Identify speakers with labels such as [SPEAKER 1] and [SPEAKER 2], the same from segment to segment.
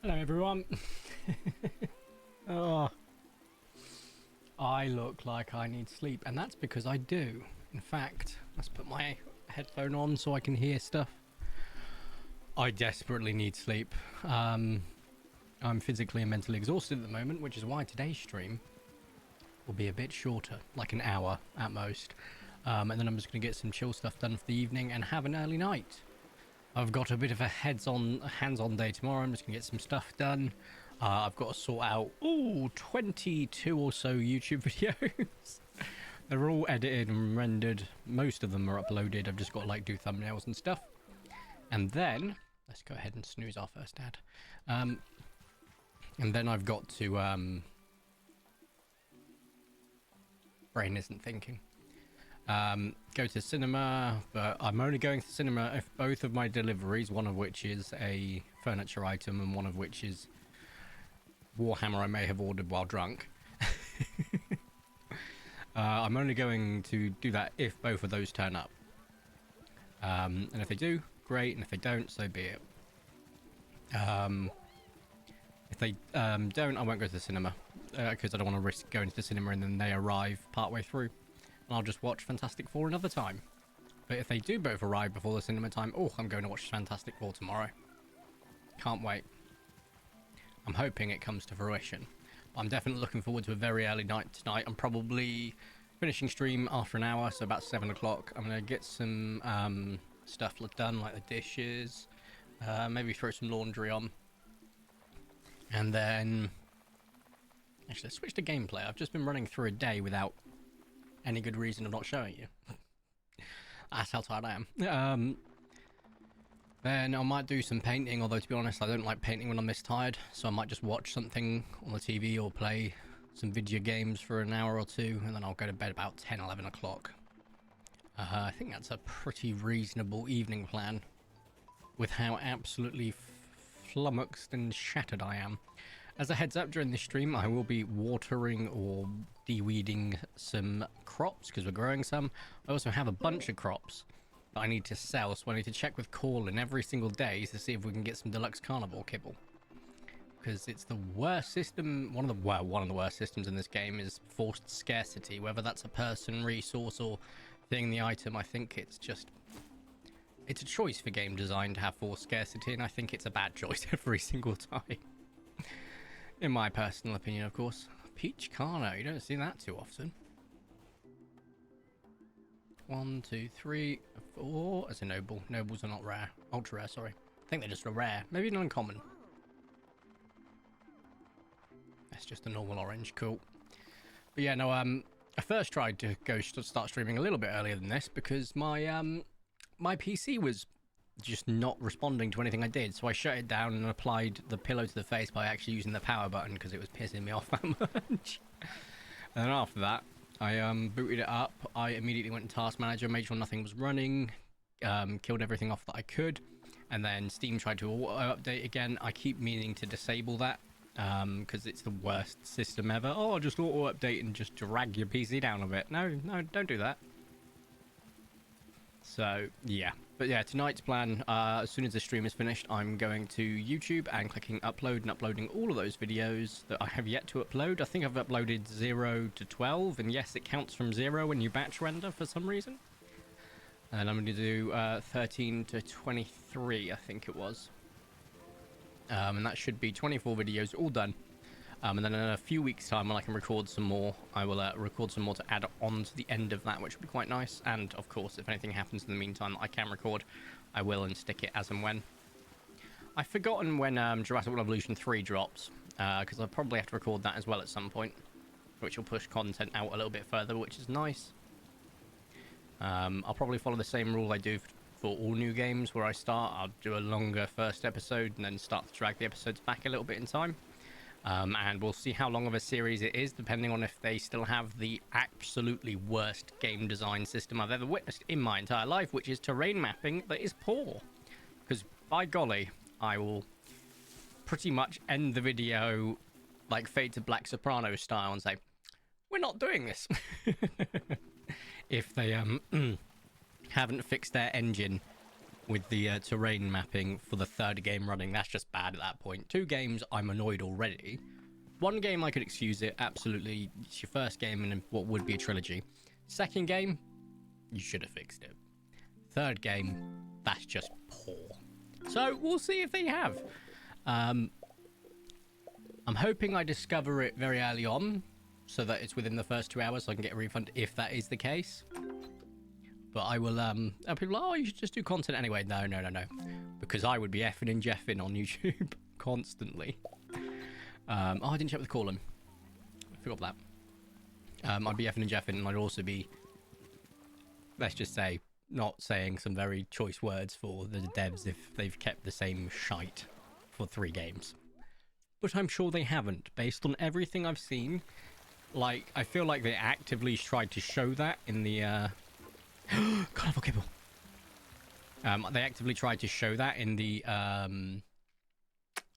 [SPEAKER 1] Hello everyone. Oh, I look like I need sleep, and that's because I do. In fact, let's put my headphone on so I can hear stuff. I desperately need sleep. I'm physically and mentally exhausted at the moment, which is why today's stream will be a bit shorter, like an hour at most. And then I'm just going to get some chill stuff done for the evening and have an early night. I've got a bit of a hands-on day tomorrow. I'm just gonna get some stuff done. I've got to sort out 22 or so YouTube videos. They're all edited and rendered. Most of them are uploaded. I've just got to like do thumbnails and stuff. And then let's go ahead and snooze our first ad. And then I've got to brain isn't thinking. Go to cinema, but I'm only going to cinema if both of my deliveries, one of which is a furniture item and one of which is Warhammer I may have ordered while drunk. I'm only going to do that if both of those turn up. And if they do, great, and if they don't, so be it. If they don't, I won't go to the cinema, because I don't want to risk going to the cinema and then they arrive partway through. And I'll just watch Fantastic Four another time. But if they do both arrive before the cinema time, I'm going to watch Fantastic Four tomorrow. Can't wait. I'm hoping it comes to fruition. I'm definitely looking forward to a very early night tonight. I'm probably finishing stream after an hour, so about 7 o'clock. I'm going to get some stuff done, like the dishes. Maybe throw some laundry on. And then... Actually, let's switch to gameplay. I've just been running through a day without any good reason of not showing you. That's how tired I am. Then I might do some painting, although to be honest I don't like painting when I'm this tired, so I might just watch something on the TV or play some video games for an hour or two, and then I'll go to bed about 10-11 o'clock. I think that's a pretty reasonable evening plan with how absolutely flummoxed and shattered I am. As a heads up, during this stream I will be watering or de-weeding some crops because we're growing some. I also have a bunch of crops that I need to sell, so I need to check with Corlin every single day to see if we can get some deluxe carnivore kibble, because it's the worst system. One of the worst systems in this game is forced scarcity, whether that's a person, resource, or thing, the item. I think it's a choice for game design to have forced scarcity, and I think it's a bad choice every single time. In my personal opinion, of course. Peach Carno, you don't see that too often. 1, 2, 3, 4. As a noble. Nobles are not rare. Ultra rare, sorry. I think they're just a rare. Maybe an uncommon. That's just a normal orange. Cool. But yeah, no, I first tried to start streaming a little bit earlier than this because my my PC was just not responding to anything I did, so I shut it down and applied the pillow to the face by actually using the power button because it was pissing me off that much. And then after that, I booted it up. I immediately went to Task Manager, made sure nothing was running, killed everything off that I could, and then Steam tried to auto-update again. I keep meaning to disable that because it's the worst system ever. Oh, just auto-update and just drag your PC down a bit. No, don't do that. So, yeah. But yeah, tonight's plan, as soon as the stream is finished, I'm going to YouTube and clicking upload and uploading all of those videos that I have yet to upload. I think I've uploaded 0 to 12, and yes, it counts from 0 when you batch render for some reason. And I'm going to do 13 to 23, I think it was. And that should be 24 videos all done. And then in a few weeks' time, when I can record some more, I will record some more to add on to the end of that, which will be quite nice. And, of course, if anything happens in the meantime that I can record, I will and stick it as and when. I've forgotten when Jurassic World Evolution 3 drops, because I'll probably have to record that as well at some point, which will push content out a little bit further, which is nice. I'll probably follow the same rule I do for all new games, where I start, I'll do a longer first episode and then start to drag the episodes back a little bit in time. And we'll see how long of a series it is, depending on if they still have the absolutely worst game design system I've ever witnessed in my entire life, which is terrain mapping that is poor. Because, by golly, I will pretty much end the video like Fade to Black Sopranos style and say, we're not doing this. If they haven't fixed their engine with the terrain mapping for the third game running, that's just bad at that point. 2 games, I'm annoyed already. 1 game, I could excuse it, absolutely. It's your first game in what would be a trilogy. 2nd game, you should have fixed it. 3rd game, that's just poor. So, we'll see if they have. I'm hoping I discover it very early on, so that it's within the first 2 hours so I can get a refund if that is the case. But I will, people are like, oh, you should just do content anyway. No. Because I would be effing and jeffing on YouTube constantly. Oh, I didn't check with the column. I forgot that. I'd be effing and jeffing, and I'd also be, let's just say, not saying some very choice words for the devs if they've kept the same shite for 3 games. But I'm sure they haven't, based on everything I've seen. Like, I feel like they actively tried to show that in the, Carnival Kibble. They actively tried to show that in the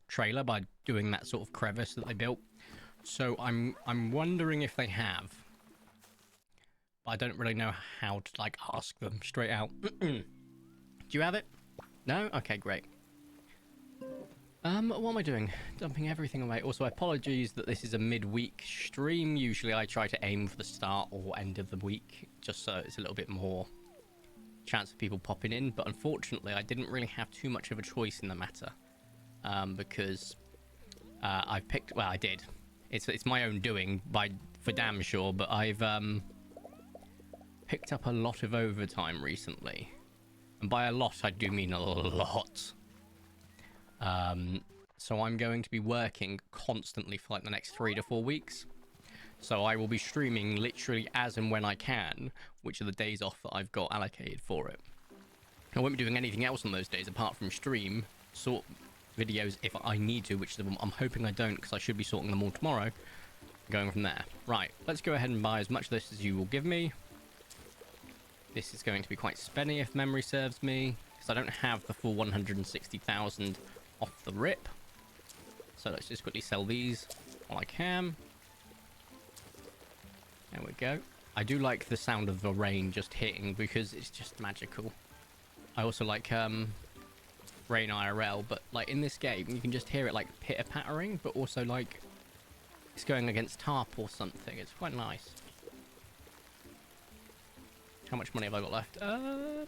[SPEAKER 1] trailer by doing that sort of crevice that they built. So I'm wondering if they have. But I don't really know how to like ask them straight out. Do you have it? No? Okay, great. What am I doing? Dumping everything away. Also, apologies that this is a mid-week stream. Usually I try to aim for the start or end of the week, just so it's a little bit more chance of people popping in. But unfortunately, I didn't really have too much of a choice in the matter. Because I picked... Well, I did. It's my own doing, for damn sure. But I've picked up a lot of overtime recently. And by a lot, I do mean a lot. So I'm going to be working constantly for like the next 3 to 4 weeks. So I will be streaming literally as and when I can, which are the days off that I've got allocated for it. I won't be doing anything else on those days apart from stream, sort videos if I need to, which I'm hoping I don't because I should be sorting them all tomorrow. Going from there. Right, let's go ahead and buy as much of this as you will give me. This is going to be quite spenny if memory serves me, because I don't have the full 160,000 off the rip. So let's just quickly sell these while I can. There we go. I do like the sound of the rain just hitting because it's just magical. I also like rain IRL, but like in this game you can just hear it like pitter-pattering, but also like it's going against tarp or something. It's quite nice. How much money have I got left? I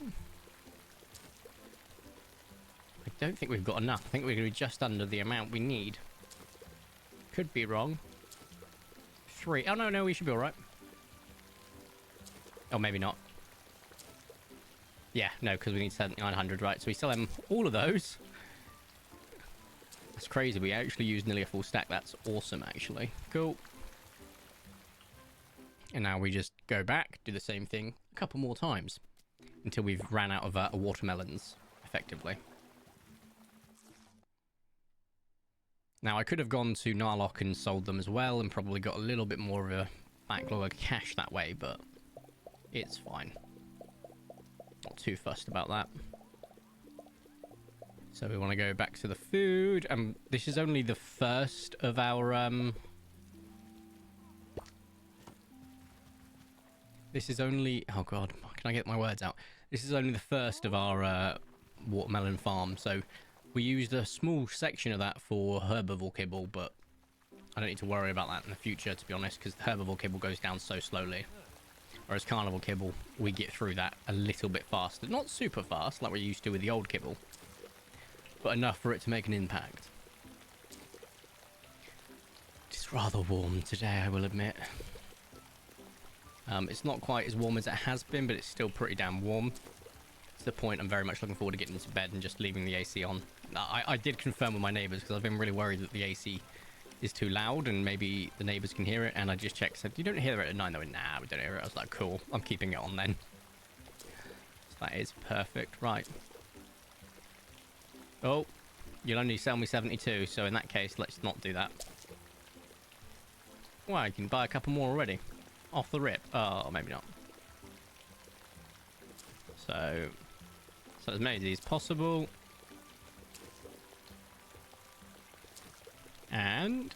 [SPEAKER 1] don't think we've got enough. I think we're going to be just under the amount we need. Could be wrong. 3. Oh, no, we should be alright. Oh, maybe not. Yeah, no, because we need 7,900, right? So we sell them all of those. That's crazy. We actually used nearly a full stack. That's awesome, actually. Cool. And now we just go back, do the same thing a couple more times until we've ran out of watermelons, effectively. Now, I could have gone to Narlock and sold them as well and probably got a little bit more of a backlog of cash that way, but it's fine. Not too fussed about that. So we want to go back to the food. This is only the first of our... This is only... Oh, God. Can I get my words out? This is only the first of our watermelon farm, so... We used a small section of that for herbivore kibble, but I don't need to worry about that in the future, to be honest, because the herbivore kibble goes down so slowly. Whereas carnivore kibble, we get through that a little bit faster. Not super fast, like we're used to with the old kibble, but enough for it to make an impact. It's rather warm today, I will admit. It's not quite as warm as it has been, but it's still pretty damn warm. To the point I'm very much looking forward to getting into bed and just leaving the AC on. I did confirm with my neighbours because I've been really worried that the AC is too loud and maybe the neighbours can hear it, and I just checked, said, you don't hear it at 9? They went, nah, we don't hear it. I was like, cool, I'm keeping it on then. So that is perfect. Right. Oh, you'll only sell me 72, so in that case, let's not do that. Well, I can buy a couple more already. Off the rip. Oh, maybe not. So as many of these as possible. And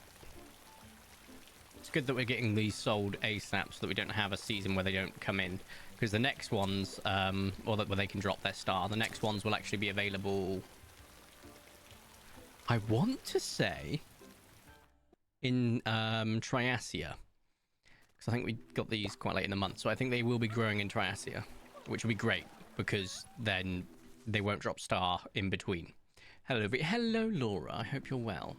[SPEAKER 1] it's good that we're getting these sold ASAP so that we don't have a season where they don't come in. Because the next ones, or where they can drop their star, the next ones will actually be available, I want to say, in Triasia. Because I think we got these quite late in the month. So I think they will be growing in Triasia, which will be great because then they won't drop star in between. Hello, Laura. I hope you're well.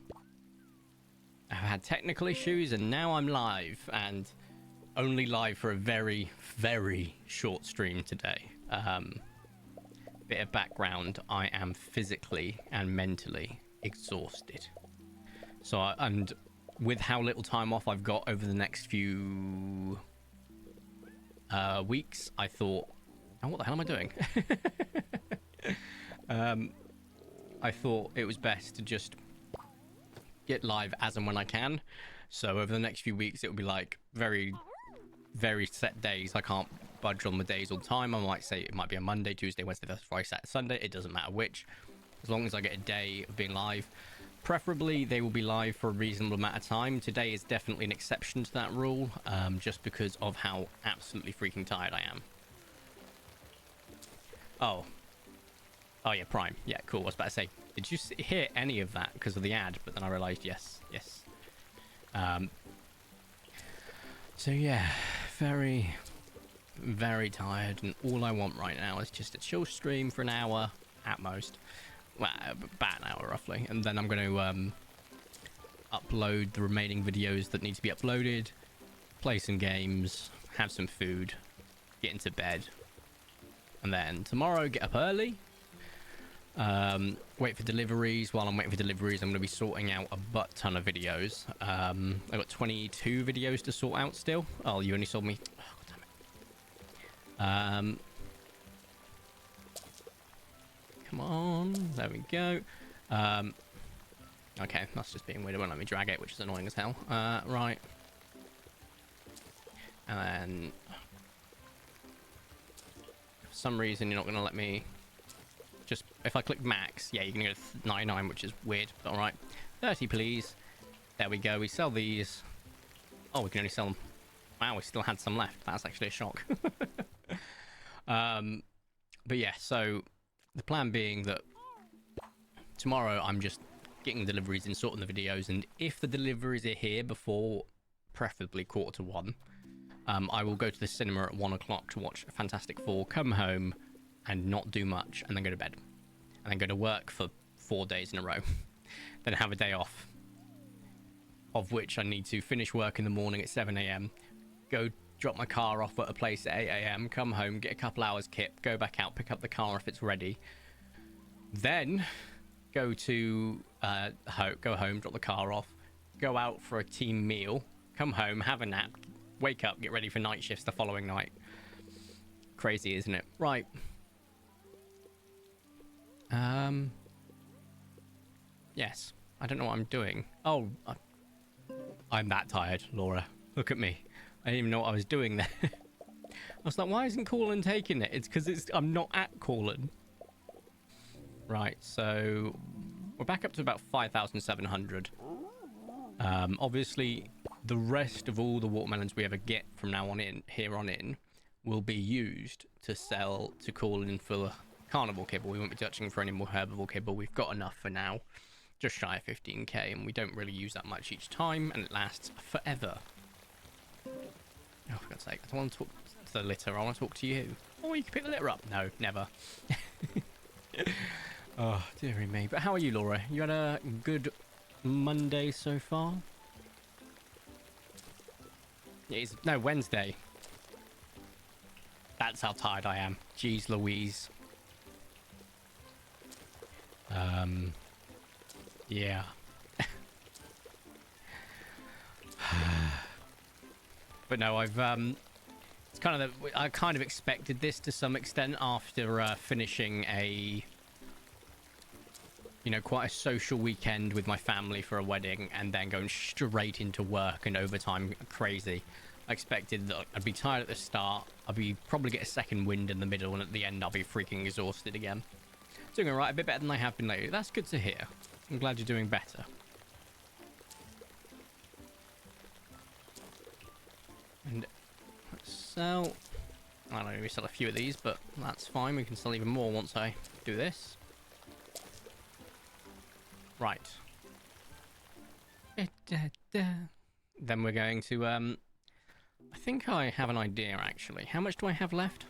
[SPEAKER 1] I've had technical issues and now I'm live, and only live for a very, very short stream today. Bit of background, I am physically and mentally exhausted. So, and with how little time off I've got over the next few weeks, I thought, oh, what the hell am I doing? I thought it was best to just get live as and when I can. So over the next few weeks, it will be like very, very set days. I can't budge on the days all the time. I might say it might be a Monday, Tuesday, Wednesday, Thursday, Friday, Saturday, Sunday. It doesn't matter which, as long as I get a day of being live. Preferably, they will be live for a reasonable amount of time. Today is definitely an exception to that rule, just because of how absolutely freaking tired I am. Oh yeah, Prime. Yeah, cool. I was about to say, did you hear any of that because of the ad? But then I realised, yes. So yeah, very, very tired, and all I want right now is just a chill stream for an hour at most. Well, about an hour roughly, and then I'm going to upload the remaining videos that need to be uploaded, play some games, have some food, get into bed, and then tomorrow get up early. Wait for deliveries. While I'm waiting for deliveries, I'm going to be sorting out a butt ton of videos. I've got 22 videos to sort out still. Oh, you only sold me... Oh, damn it. Come on. There we go. Okay, that's just being weird. It won't let me drag it, which is annoying as hell. Right. And then... For some reason, you're not going to let me... Just, if I click max, yeah, you're going to go to 99, which is weird, but alright. 30, please. There we go. We sell these. Oh, we can only sell them. Wow, we still had some left. That's actually a shock. But yeah, so the plan being that tomorrow I'm just getting deliveries and sorting the videos, and if the deliveries are here before, preferably 1:45, I will go to the cinema at 1 o'clock to watch Fantastic Four, come home, and not do much, and then go to bed, and then go to work for 4 days in a row, then have a day off, of which I need to finish work in the morning at 7 a.m, go drop my car off at a place at 8 a.m, come home, get a couple hours kip, go back out, pick up the car if it's ready, then go to go home, drop the car off, go out for a team meal, come home, have a nap, wake up, get ready for night shifts the following night. Crazy, isn't it? Right. Yes. I don't know what I'm doing. Oh, I'm that tired, Laura. Look at me. I didn't even know what I was doing there. I was like, why isn't Corlin taking it? It's because I'm not at Corlin. Right, so we're back up to about 5,700. Obviously, the rest of all the watermelons we ever get from now on here on in will be used to sell to Corlin for carnivore kibble. We won't be touching for any more herbivore kibble. We've got enough for now, just shy of 15k, and we don't really use that much each time, and it lasts forever. Oh, for God's sake, I don't want to talk to the litter, I want to talk to you. Oh, you can pick the litter up. No, never. Oh, dearie me. But how are you, Laura? You had a good Monday so far? It is, no, Wednesday. That's how tired I am. Jeez Louise. Yeah. But no, I've it's kind of I kind of expected this to some extent after finishing a, you know, quite a social weekend with my family for a wedding and then going straight into work and overtime crazy. I expected that I'd be tired at the start, I'd be probably get a second wind in the middle, and at the end I'll be freaking exhausted again. Doing alright, a bit better than I have been lately. That's good to hear. I'm glad you're doing better. And let's sell... I don't know, we sell a few of these, but that's fine. We can sell even more once I do this. Right. Then we're going to... I think I have an idea, actually. How much do I have left?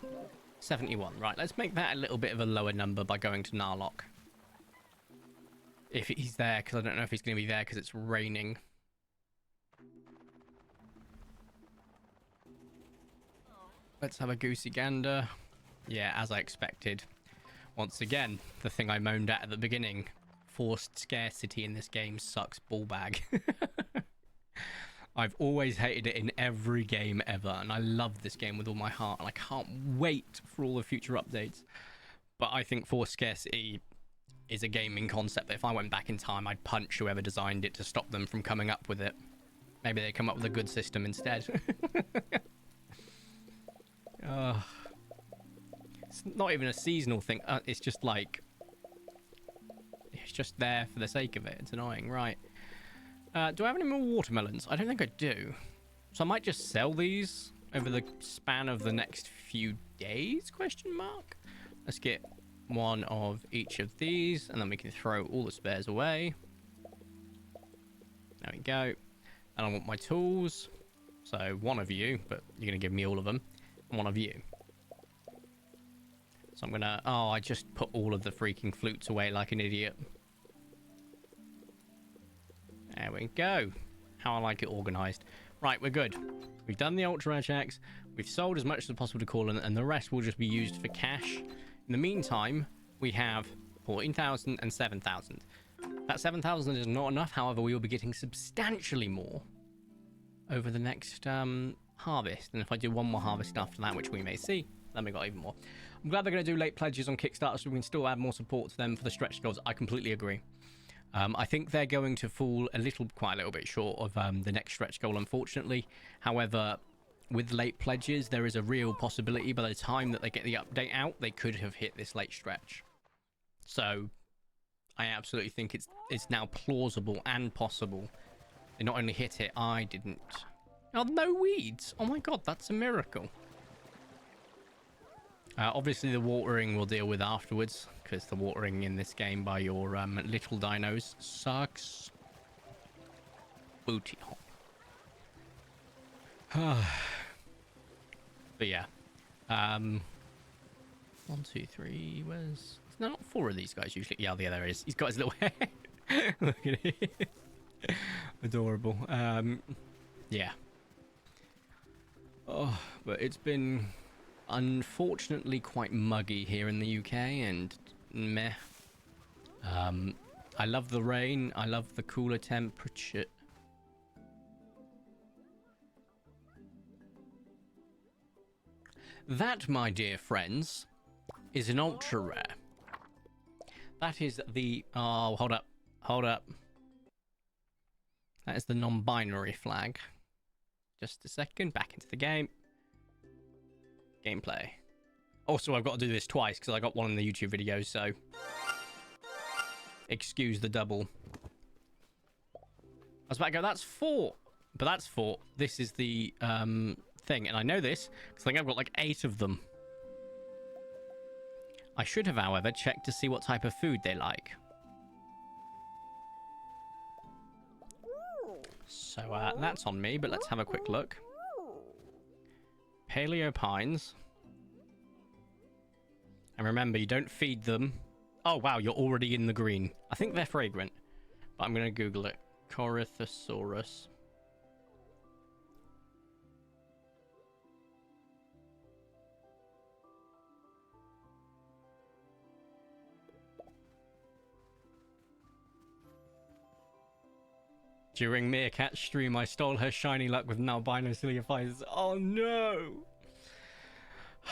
[SPEAKER 1] 71. Right, let's make that a little bit of a lower number by going to Narlock. If he's there, because I don't know if he's going to be there because it's raining. Let's have a goosey gander. Yeah, as I expected. Once again, the thing I moaned at the beginning. Forced scarcity in this game sucks ball bag. I've always hated it in every game ever, and I love this game with all my heart, and I can't wait for all the future updates. But I think forced scarcity is a gaming concept that if I went back in time, I'd punch whoever designed it to stop them from coming up with it. Maybe they come up with a good system instead. It's not even a seasonal thing. It's just like... It's just there for the sake of it. It's annoying. Right. Do I have any more watermelons? I don't think I do. So I might just sell these over the span of the next few days, question mark? Let's get one of each of these, and then we can throw all the spares away. There we go. And I want my tools. So one of you, but you're going to give me all of them. And one of you. So I'm going to... Oh, I just put all of the freaking flutes away like an idiot. There we go. How I like it organised. Right, we're good. We've done the ultra rare checks. We've sold as much as possible to call, and the rest will just be used for cash. In the meantime, we have 14,000 and 7,000. That 7,000 is not enough. However, we will be getting substantially more over the next harvest. And if I do one more harvest after that, which we may see, then we got even more. I'm glad they're going to do late pledges on Kickstarter so we can still add more support to them for the stretch goals. I completely agree. I think they're going to fall quite a little bit short of the next stretch goal, unfortunately. However, with late pledges, there is a real possibility by the time that they get the update out, they could have hit this late stretch. So, I absolutely think it's now plausible and possible. They not only hit it, I didn't. Oh, no weeds! Oh my god, that's a miracle. Obviously, the watering we'll deal with afterwards, because the watering in this game by your little dinos sucks. Booty hop. But yeah. 1, 2, 3, where's... No, not 4 of these guys usually. Yeah, there is. He's got his little head. Look at it. Adorable. Yeah. Oh, but it's been... unfortunately quite muggy here in the UK, and meh. I love the rain. I love the cooler temperature. That, my dear friends, is an ultra rare. That is the... Oh, hold up. Hold up. That is the non-binary flag. Just a second. Back into the game. Gameplay. Also, I've got to do this twice because I got one in the YouTube video, so excuse the double. I was about to go, that's 4. But that's 4. This is the thing, and I know this because I think I've got like 8 of them. I should have, however, checked to see what type of food they like. So that's on me, but let's have a quick look. Paleo pines. And remember, you don't feed them. Oh, wow, you're already in the green. I think they're fragrant. But I'm going to Google it. Corythosaurus. During Meerkat's stream, I stole her shiny luck with albino Ciliophytes. Oh no!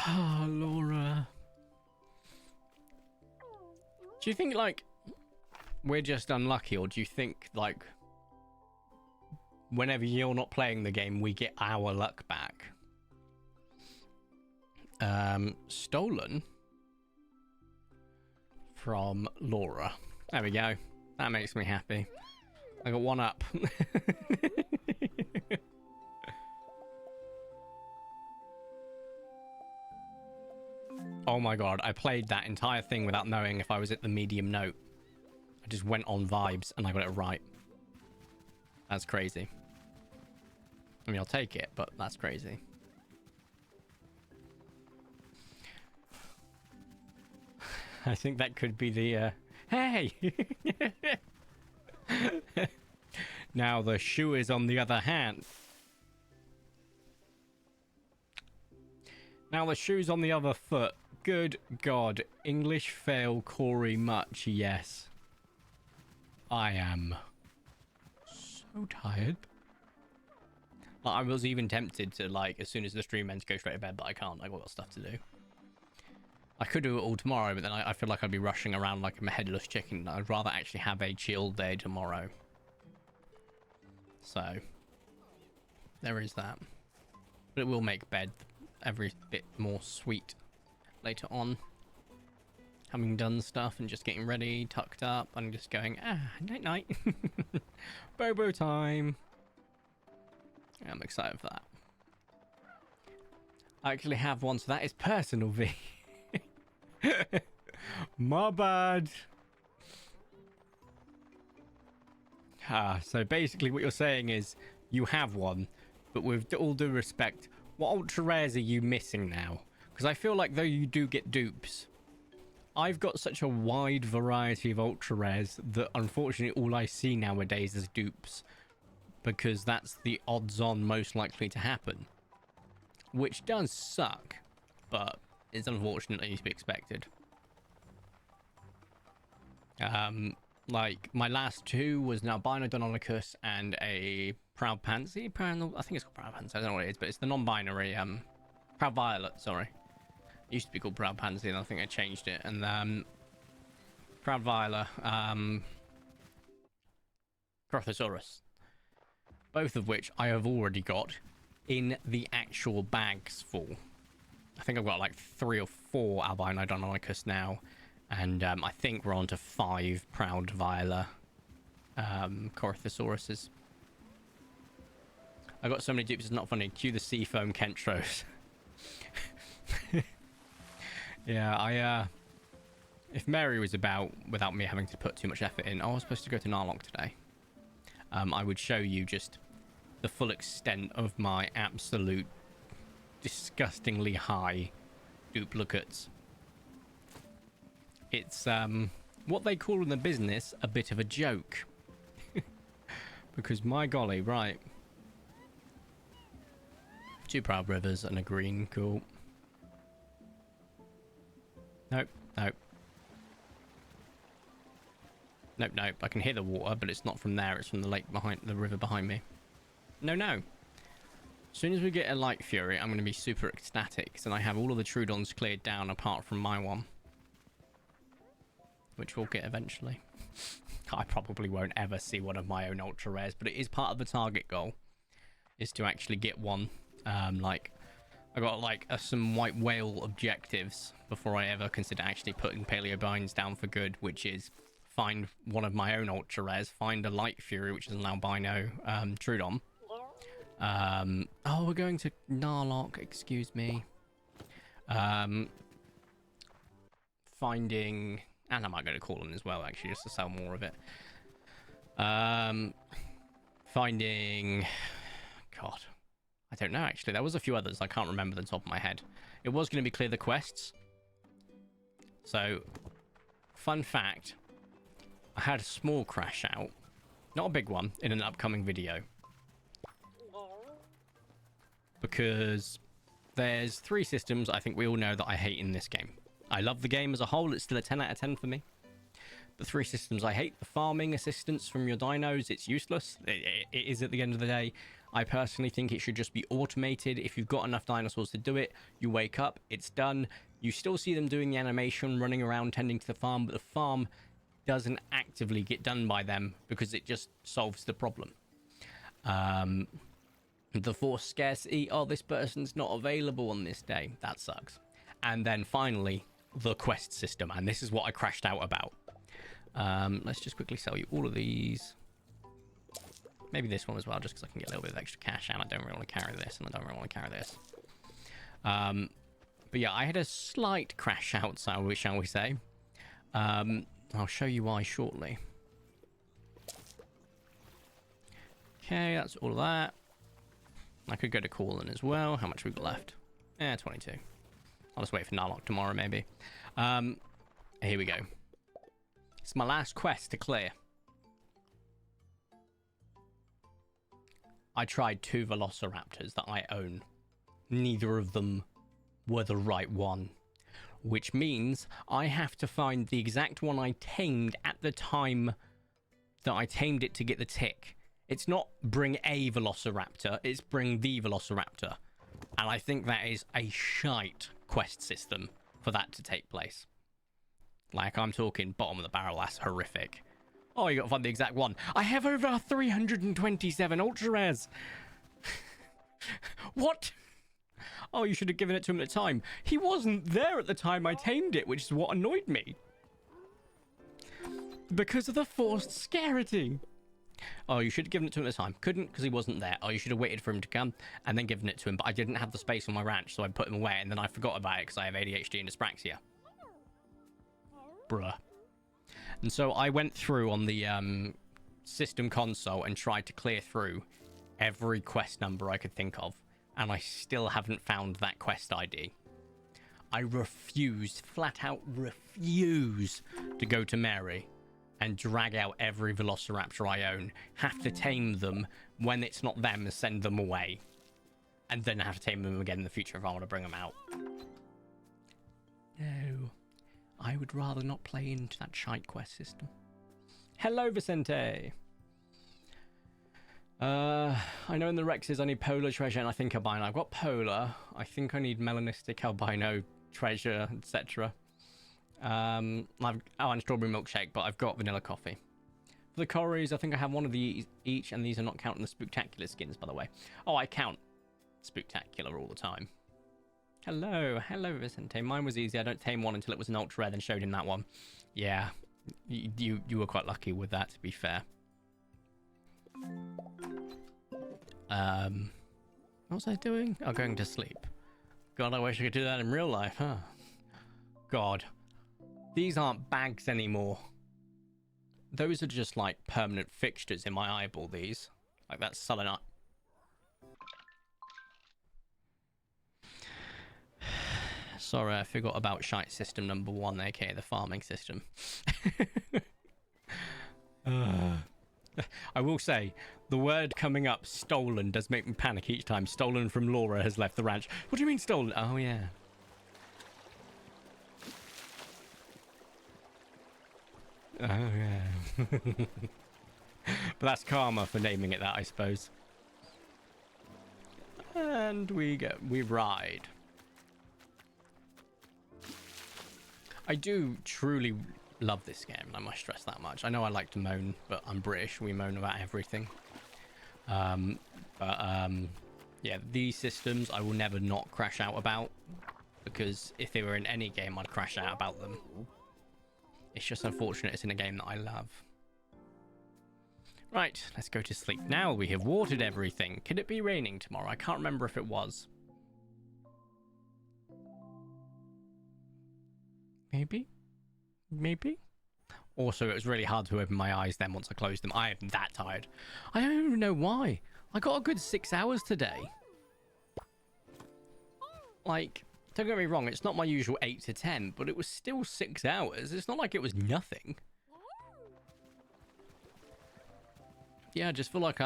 [SPEAKER 1] Oh, Laura. Do you think, like, we're just unlucky, or do you think, like, whenever you're not playing the game, we get our luck back? Stolen from Laura. There we go. That makes me happy. I got one up. Oh my god, I played that entire thing without knowing if I was at the medium note. I just went on vibes and I got it right. That's crazy. I mean, I'll take it, but that's crazy. I think that could be the, hey! Now the shoe is on the other hand. Now the shoe's on the other foot. Good God. English fail Corey much, yes. I am so tired. Like, I was even tempted to, like, as soon as the stream ends, go straight to bed, but I can't. I've got stuff to do. I could do it all tomorrow, but then I feel like I'd be rushing around like I'm a headless chicken. I'd rather actually have a chill day tomorrow. So, there is that. But it will make bed every bit more sweet later on. Having done stuff and just getting ready, tucked up, and just going, night night. Bobo time. Yeah, I'm excited for that. I actually have one, so that is personal, V. My bad. So basically what you're saying is you have one, but with all due respect, what ultra rares are you missing now? Because I feel like though you do get dupes, I've got such a wide variety of ultra rares that unfortunately all I see nowadays is dupes, because that's the odds on most likely to happen, which does suck, but it's unfortunately to be expected. Like my last two was an albino Deinonychus and a Proud Pansy. I think it's called Proud Pansy. I don't know what it is, but it's the non-binary Proud Violet. Sorry, it used to be called Proud Pansy, and I think I changed it. And Proud Violet, Crothosaurus, both of which I have already got in the actual bags full. I think I've got like 3 or 4 albino Deinonychus now, and I think we're on to 5 Proud Viola Corythosauruses. I got so many dupes, it's not funny. Cue the Seafoam Kentros. Yeah, if Mary was about without me having to put too much effort in, I was supposed to go to Narlock today. I would show you just the full extent of my absolute disgustingly high duplicates. It's what they call in the business a bit of a joke. Because my golly, right. 2 Proud Rivers and a green, cool. Nope. I can hear the water, but it's not from there, it's from the lake behind, the river behind me. No. As soon as we get a Light Fury, I'm going to be super ecstatic, and I have all of the Trudons cleared down apart from my one. Which we'll get eventually. I probably won't ever see one of my own ultra rares, but it is part of the target goal, is to actually get one. Like, I got like some white whale objectives before I ever consider actually putting Paleo binds down for good, which is find one of my own ultra rares, find a Light Fury, which is an albino Trudon. Oh, we're going to Narlock, excuse me. Finding, and I might go to Corlin as well, actually, just to sell more of it. Finding, God, I don't know, actually. There was a few others. I can't remember the top of my head. It was going to be clear the quests. So, fun fact, I had a small crash out, not a big one, in an upcoming video. Because there's 3 systems I think we all know that I hate in this game. I love the game as a whole. It's still a 10 out of 10 for me. The 3 systems I hate: the farming assistance from your dinos. It's useless. It is at the end of the day. I personally think it should just be automated. If you've got enough dinosaurs to do it, you wake up, it's done. You still see them doing the animation, running around, tending to the farm, but the farm doesn't actively get done by them because it just solves the problem. The force scarcity. Oh, this person's not available on this day. That sucks. And then finally, the quest system. And this is what I crashed out about. Let's just quickly sell you all of these. Maybe this one as well, just because I can get a little bit of extra cash out. I don't really want to carry this, and I don't really want to carry this. But yeah, I had a slight crash out, shall we say. I'll show you why shortly. Okay, that's all of that. I could go to Corlin as well. How much we got left? 22. I'll just wait for Narlock tomorrow, maybe. Here we go. It's my last quest to clear. I tried 2 Velociraptors that I own. Neither of them were the right one. Which means I have to find the exact one I tamed at the time that I tamed it to get the tick. It's not bring a Velociraptor, it's bring the Velociraptor. And I think that is a shite quest system for that to take place. Like, I'm talking bottom of the barrel, that's horrific. Oh, you got to find the exact one. I have over 327 ultra rares. What? Oh, you should have given it to him at the time. He wasn't there at the time I tamed it, which is what annoyed me. Because of the forced scarcity. Oh, you should have given it to him at the time. Couldn't because he wasn't there. Oh, you should have waited for him to come and then given it to him. But I didn't have the space on my ranch, so I put him away and then I forgot about it because I have ADHD and dyspraxia. Bruh. And so I went through on the system console and tried to clear through every quest number I could think of. And I still haven't found that quest ID. I refuse, flat out refuse to go to Mary and drag out every Velociraptor I own. Have to tame them. When it's not them, send them away. And then I have to tame them again in the future if I want to bring them out. No. I would rather not play into that shite quest system. Hello, Vicente. I know in the Rexes I need polar treasure and I think albino. I've got polar. I think I need melanistic albino treasure, etc. And strawberry milkshake, but I've got vanilla coffee. For the corries, I think I have one of these each, and these are not counting the spectacular skins, by the way. Oh, I count spectacular all the time. Hello, Vicente. Mine was easy. I don't tame one until it was an ultra rare, then showed him that one. Yeah, you were quite lucky with that, to be fair. What was I doing? Oh, going to sleep. God, I wish I could do that in real life, huh? God, these aren't bags anymore. Those are just like permanent fixtures in my eyeball, these. Like that selenite. Sorry, I forgot about shite system number 1, aka the farming system. I will say, the word coming up, stolen, does make me panic each time. Stolen from Laura has left the ranch. What do you mean stolen? Oh, yeah. Oh, yeah. But that's karma for naming it that, I suppose. And we ride. I do truly love this game, and I must stress that much. I know I like to moan, but I'm British. We moan about everything. Yeah, these systems I will never not crash out about, because if they were in any game, I'd crash out about them. It's just unfortunate it's in a game that I love. Right, let's go to sleep. Now we have watered everything. Could it be raining tomorrow? I can't remember if it was. Maybe? Also, it was really hard to open my eyes then once I closed them. I am that tired. I don't even know why. I got a good 6 hours today. Like, don't get me wrong, it's not my usual 8 to 10, but it was still 6 hours. It's not like it was nothing. Yeah, I just feel like do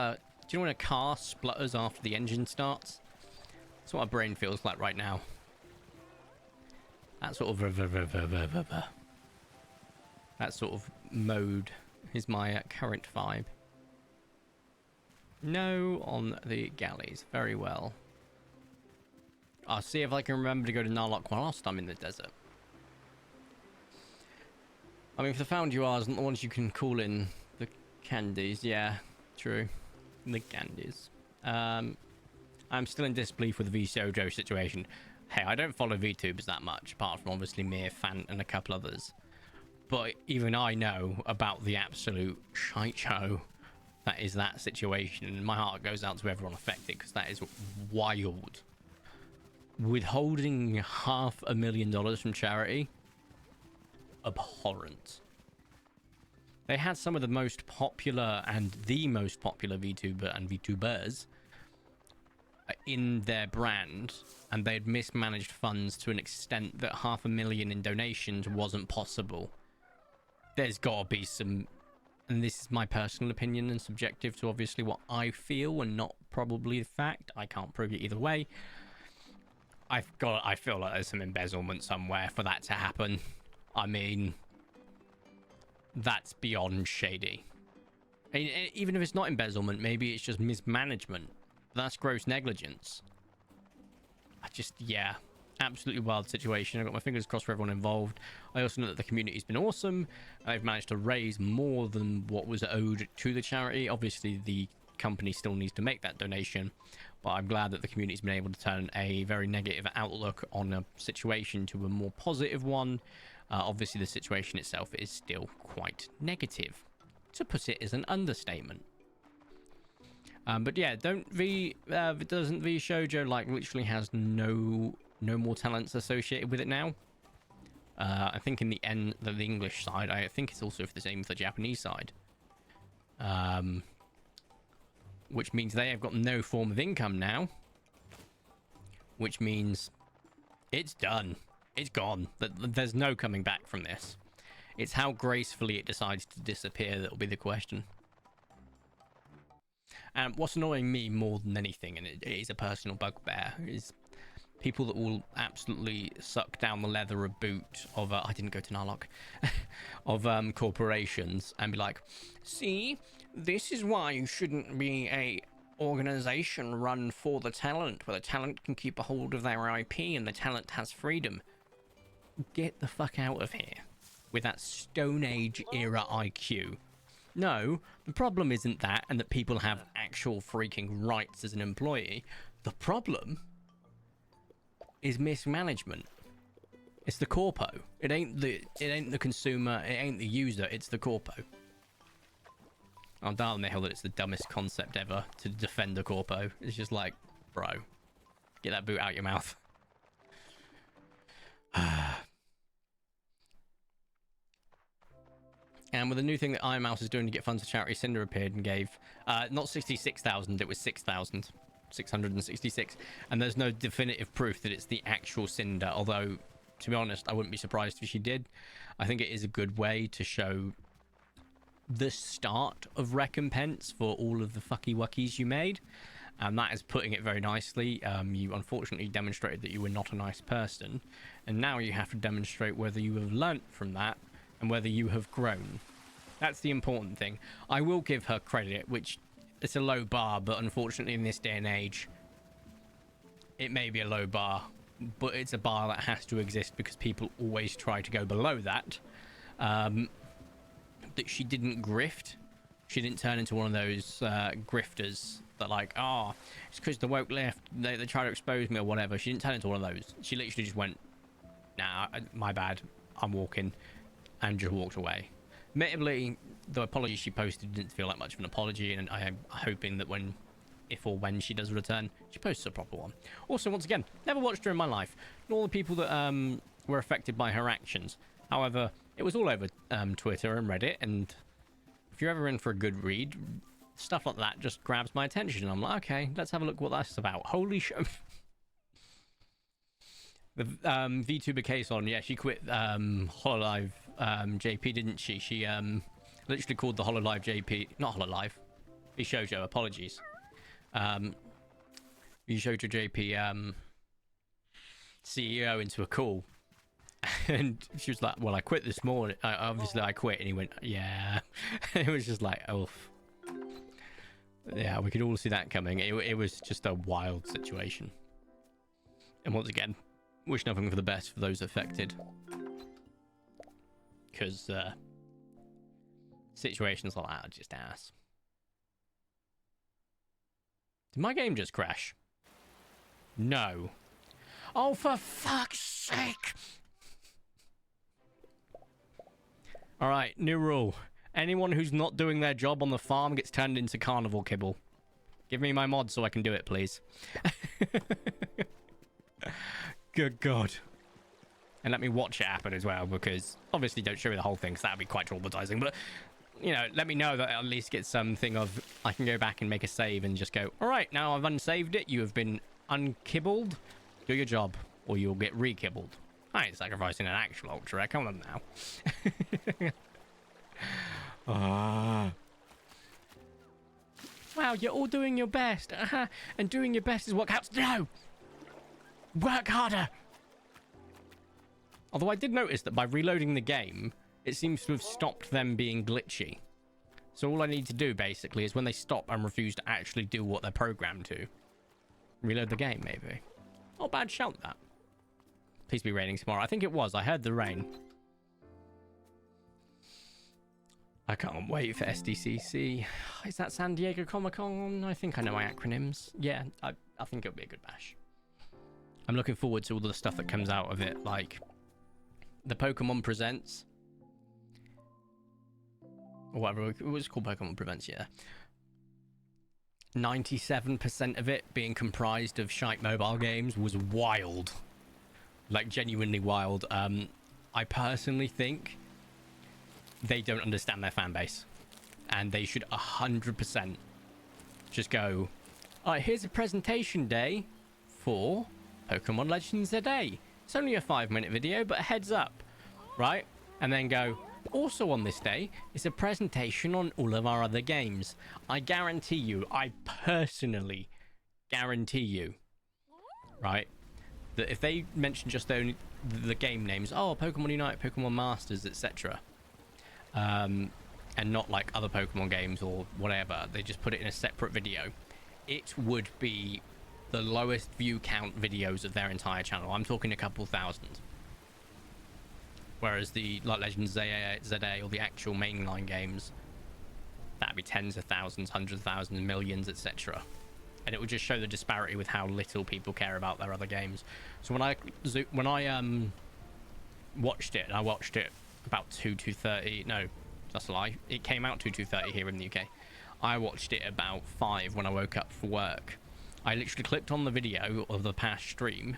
[SPEAKER 1] you know when a car splutters after the engine starts? That's what my brain feels like right now. That sort of That sort of mode is my current vibe. No on the galleys. Very well. I'll see if I can remember to go to Narlock whilst I'm in the desert. I mean, if the found you are isn't the ones you can call in the candies. Yeah, true. The candies. I'm still in disbelief with the VSojo situation. Hey, I don't follow VTubers that much, apart from obviously me, Fant, and a couple others. But even I know about the absolute shite show that is that situation. And my heart goes out to everyone affected, because that is wild. Withholding $500,000 from charity? Abhorrent. They had some of the most popular and the most popular VTuber and VTubers in their brand, and they'd mismanaged funds to an extent that $500,000 in donations wasn't possible. There's got to be some, and this is my personal opinion and subjective to obviously what I feel and not probably the fact. I can't prove it either way. I feel like there's some embezzlement somewhere for that to happen. I mean, that's beyond shady. Even if it's not embezzlement, maybe it's just mismanagement. That's gross negligence. Yeah, absolutely wild situation. I've got my fingers crossed for everyone involved. I also know that the community's been awesome. I've managed to raise more than what was owed to the charity. Obviously, the company still needs to make that donation, but I'm glad that the community's been able to turn a very negative outlook on a situation to a more positive one. Obviously, the situation itself is still quite negative, to put it as an understatement. But yeah, doesn't V Shoujo like literally has no more talents associated with it now? I think in the English side, I think it's also the same for the Japanese side. Which means they have got no form of income now. Which means it's done. It's gone. There's no coming back from this. It's how gracefully it decides to disappear that will be the question. And what's annoying me more than anything, and it is a personal bugbear, is people that will absolutely suck down the leather boot of I didn't go to Narlock of corporations and be like, see, this is why you shouldn't be a organization run for the talent, where the talent can keep a hold of their IP and the talent has freedom. Get the fuck out of here with that Stone Age era IQ. No, the problem isn't that and that people have actual freaking rights as an employee. The problem is mismanagement. It's the corpo. It ain't the consumer, it ain't the user, it's the corpo. I'll die on the hill that it's the dumbest concept ever to defend a corpo. It's just like, bro, get that boot out your mouth. And with the new thing that Iron Mouse is doing to get funds to charity, Cinder appeared and gave not 66,000, it was 6,666, and there's no definitive proof that it's the actual Cinder, although to be honest I wouldn't be surprised if she did. I think it is a good way to show the start of recompense for all of the fucky wuckies you made, and that is putting it very nicely. You unfortunately demonstrated that you were not a nice person, and now you have to demonstrate whether you have learnt from that and whether you have grown. That's the important thing. I will give her credit, which it's a low bar, but unfortunately in this day and age it may be a low bar, but it's a bar that has to exist because people always try to go below that. That she didn't grift. She didn't turn into one of those grifters that like, oh, it's because the woke left, they try to expose me or whatever. She didn't turn into one of those. She literally just went, nah, my bad, I'm walking, and just walked away. Admittedly, the apology she posted didn't feel like much of an apology, and I am hoping that if or when she does return, she posts a proper one. Also, once again, never watched her in my life, nor the people that were affected by her actions. However, it was all over Twitter and Reddit, and if you're ever in for a good read, stuff like that just grabs my attention, and I'm like, okay, let's have a look what that's about. Holy shit. The VTuber case on, yeah, she quit Hololive JP, didn't she? She literally called the Hololive JP, not Hololive, Shoujo, apologies. Shoujo JP CEO into a call And she was like, well, I quit this morning. Obviously, I quit. And he went, yeah. It was just like, oh. Yeah, we could all see that coming. It was just a wild situation. And once again, wish nothing for the best for those affected. Because situations like that are just ass. Did my game just crash? No. Oh, for fuck's sake! Alright, new rule. Anyone who's not doing their job on the farm gets turned into carnival kibble. Give me my mod so I can do it, please. Good God. And let me watch it happen as well, because obviously don't show me the whole thing, because that would be quite traumatizing. But, you know, let me know that I at least get something of I can go back and make a save and just go, all right, now I've unsaved it. You have been unkibbled. Do your job, or you'll get re-kibbled. I ain't sacrificing an actual ultra. Come on now. Wow, you're all doing your best. And doing your best is what counts. No! Work harder! Although I did notice that by reloading the game, it seems to have stopped them being glitchy. So all I need to do, basically, is when they stop and refuse to actually do what they're programmed to, reload the game, maybe. Not bad shout, that. Please be raining tomorrow. I think it was. I heard the rain. I can't wait for SDCC. Is that San Diego Comic-Con? I think I know my acronyms. Yeah, I think it'll be a good bash. I'm looking forward to all the stuff that comes out of it, like the Pokemon Presents. Or whatever, it was called Pokemon Presents, yeah. 97% of it being comprised of shite mobile games was wild. Like, genuinely wild. I personally think they don't understand their fan base, and they should 100% just go, all right, here's a presentation day for Pokemon Legends ZA. It's only a 5-minute video, but heads up, right? And then go, also on this day is a presentation on all of our other games. I guarantee you, I personally guarantee you, right, that if they mention just only the game names, oh, Pokemon Unite, Pokemon Masters, etc., and not like other Pokemon games or whatever, they just put it in a separate video, it would be the lowest view count videos of their entire channel. I'm talking a couple thousand. Whereas the like Legends ZA or the actual mainline games, that'd be tens of thousands, hundreds of thousands, millions, etc. And it would just show the disparity with how little people care about their other games. So when I watched it, and I watched it about 2:30. No, that's a lie. It came out 2:30 here in the UK. I watched it about 5 when I woke up for work. I literally clicked on the video of the past stream,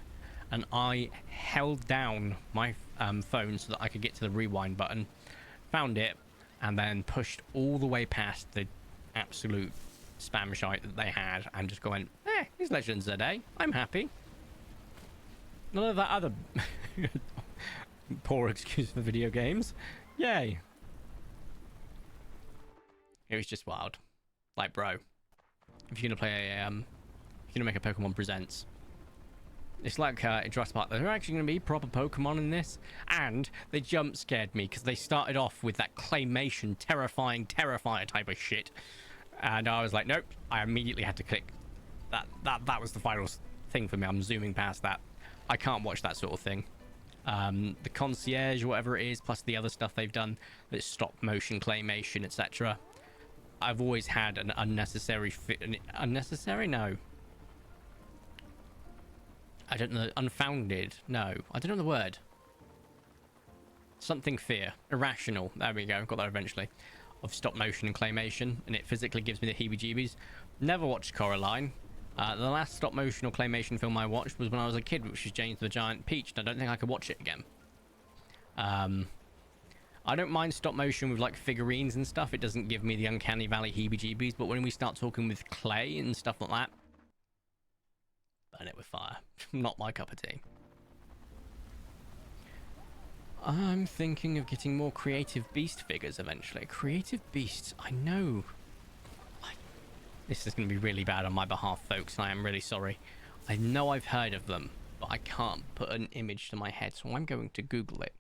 [SPEAKER 1] and I held down my phone so that I could get to the rewind button, found it, and then pushed all the way past the absolute spam shite that they had, and just going, it's Legends ZA. I'm happy. None of that other poor excuse for video games. Yay. It was just wild. Like, bro, if you're gonna play a if you're gonna make a Pokemon Presents, it's like in Jurassic Park, there are actually gonna be proper Pokemon in this, and they jump scared me because they started off with that claymation terrifying terrifier type of shit, and I was like, nope. I immediately had to click that was the final thing for me. I'm zooming past that. I can't watch that sort of thing. The concierge, whatever it is, plus the other stuff they've done, that's stop motion claymation, etc. I've always had an unnecessary unnecessary? No. I don't know. Unfounded? No. I don't know the word. Something fear. Irrational. There we go. Got that eventually. Of stop motion and claymation, and it physically gives me the heebie-jeebies. Never watched Coraline. The last stop motion or claymation film I watched was when I was a kid, which was James the Giant Peach, and I don't think I could watch it again. I don't mind stop motion with like figurines and stuff. It doesn't give me the uncanny valley heebie-jeebies, but when we start talking with clay and stuff like that, burn it with fire. Not my cup of tea. I'm thinking of getting more Creative Beast figures eventually. Creative Beasts, I know. This is going to be really bad on my behalf, folks, and I am really sorry. I know I've heard of them, but I can't put an image to my head, so I'm going to Google it.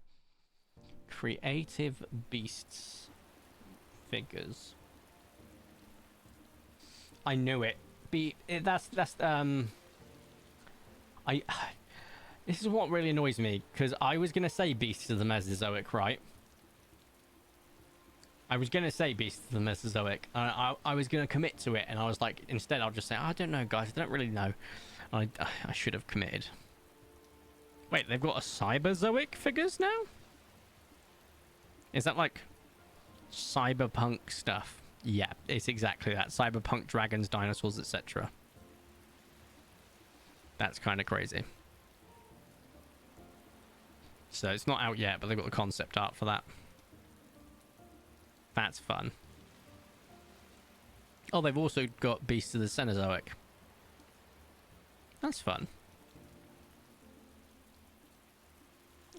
[SPEAKER 1] Creative Beasts figures. I knew it. I this is what really annoys me, because I was gonna say Beasts of the Mesozoic, right? I was gonna say Beasts of the Mesozoic. I was gonna commit to it, and I was like, instead I'll just say, I don't know, guys. I don't really know. I should have committed. Wait, they've got a Cyberzoic figures now? Is that like cyberpunk stuff? Yeah, it's exactly that. Cyberpunk dragons, dinosaurs, etc. That's kind of crazy. So it's not out yet, but they've got the concept art for that. That's fun. Oh, they've also got Beasts of the Cenozoic. That's fun.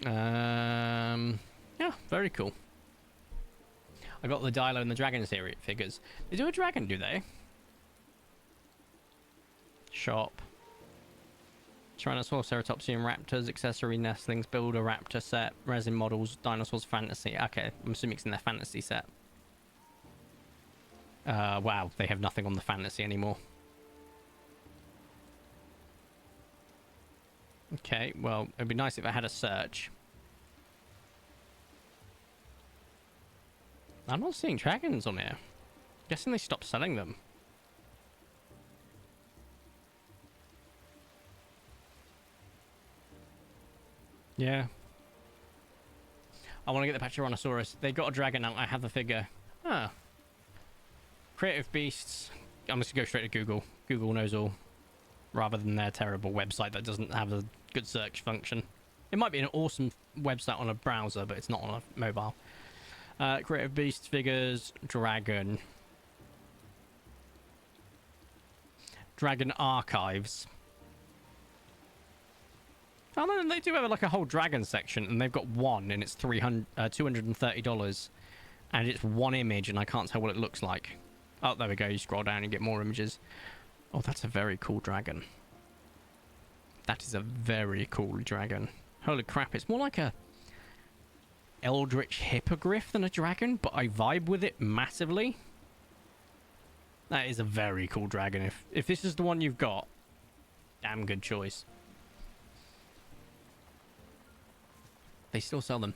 [SPEAKER 1] Yeah, very cool. I got the Dilo and the Dragon series figures. They do a dragon, do they? Shop. Tyrannosaurus, Ceratopsian Raptors, accessory nestlings, builder raptor set, resin models, dinosaurs fantasy. Okay, I'm assuming it's in their fantasy set. Wow, they have nothing on the fantasy anymore. Okay, well, it'd be nice if I had a search. I'm not seeing dragons on here. Guessing they stopped selling them. Yeah. I want to get the Pachyrhinosaurus. They got a dragon now. I have the figure. Ah. Creative Beasts. I'm just going to go straight to Google. Google knows all. Rather than their terrible website that doesn't have a good search function. It might be an awesome website on a browser, but it's not on a mobile. Creative Beasts figures. Dragon. Dragon Archives. Oh, no, they do have like a whole dragon section, and they've got one, and it's $230, and it's one image, and I can't tell what it looks like. Oh, there we go. You scroll down and get more images. Oh, that's a very cool dragon. That is a very cool dragon. Holy crap! It's more like a eldritch hippogriff than a dragon, but I vibe with it massively. That is a very cool dragon. If this is the one you've got, damn good choice. They still sell them.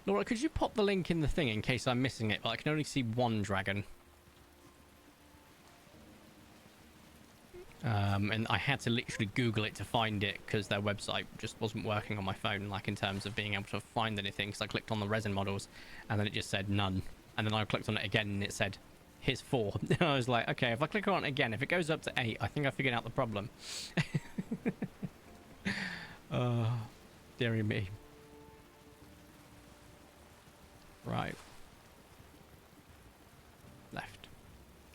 [SPEAKER 1] Laura, could you pop the link in the thing in case I'm missing it? But I can only see one dragon. And I had to literally Google it to find it because their website just wasn't working on my phone, like in terms of being able to find anything. Because I clicked on the resin models and then it just said none. And then I clicked on it again and it said, here's 4. And I was like, okay, if I click on it again, if it goes up to 8, I think I figured out the problem. Dearie me. Right. Left.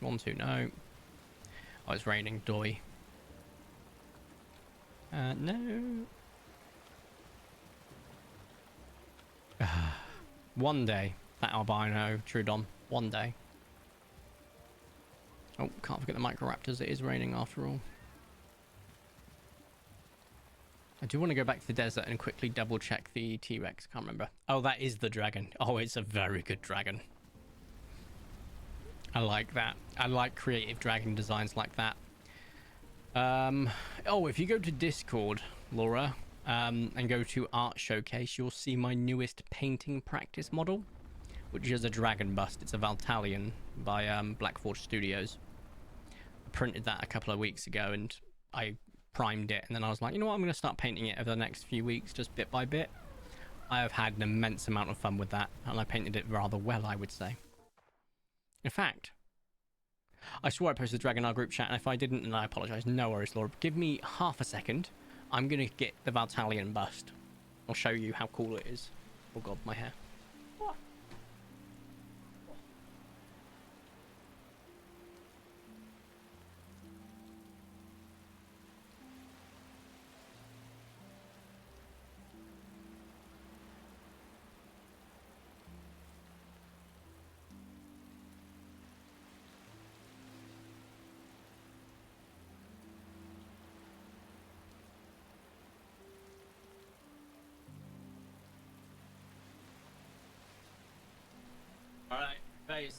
[SPEAKER 1] 1, 2, no. Oh, it's raining. Doy. No. One day. That albino Trudon. One day. Oh, can't forget the Microraptors. It is raining after all. I do want to go back to the desert and quickly double check the T-Rex. Can't remember. Oh, that is the dragon. Oh, it's a very good dragon. I like that. I like creative dragon designs like that. Oh, if you go to Discord, Laura, and go to Art Showcase, you'll see my newest painting practice model, which is a dragon bust. It's a Valtalion by Blackforge Studios. I printed that a couple of weeks ago, and I primed it, and then I was like, you know what, I'm going to start painting it over the next few weeks, just bit by bit. I have had an immense amount of fun with that, and I painted it rather well, I would say. In fact, I swore I posted the Dragon R group chat, and if I didn't, then I apologise. No worries, Laura. Give me half a second. I'm going to get the Valtalion bust. I'll show you how cool it is. Oh god, my hair.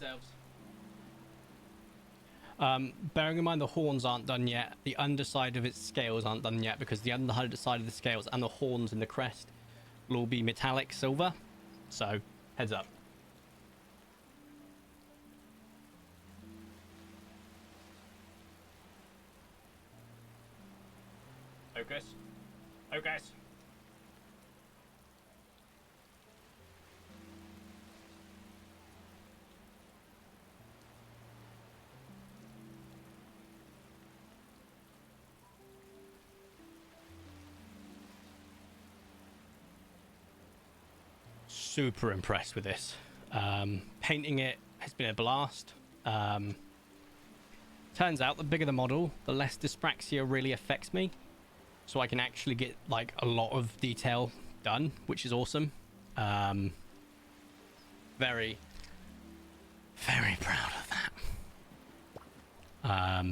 [SPEAKER 1] yourselves. Bearing in mind the horns aren't done yet, the underside of its scales aren't done yet, because the underside of the scales and the horns in the crest will all be metallic silver. So, heads up. Focus. Focus. Super impressed with this. Painting it has been a blast. Turns out the bigger the model, the less dyspraxia really affects me. So I can actually get like a lot of detail done, which is awesome. Very, very proud of that.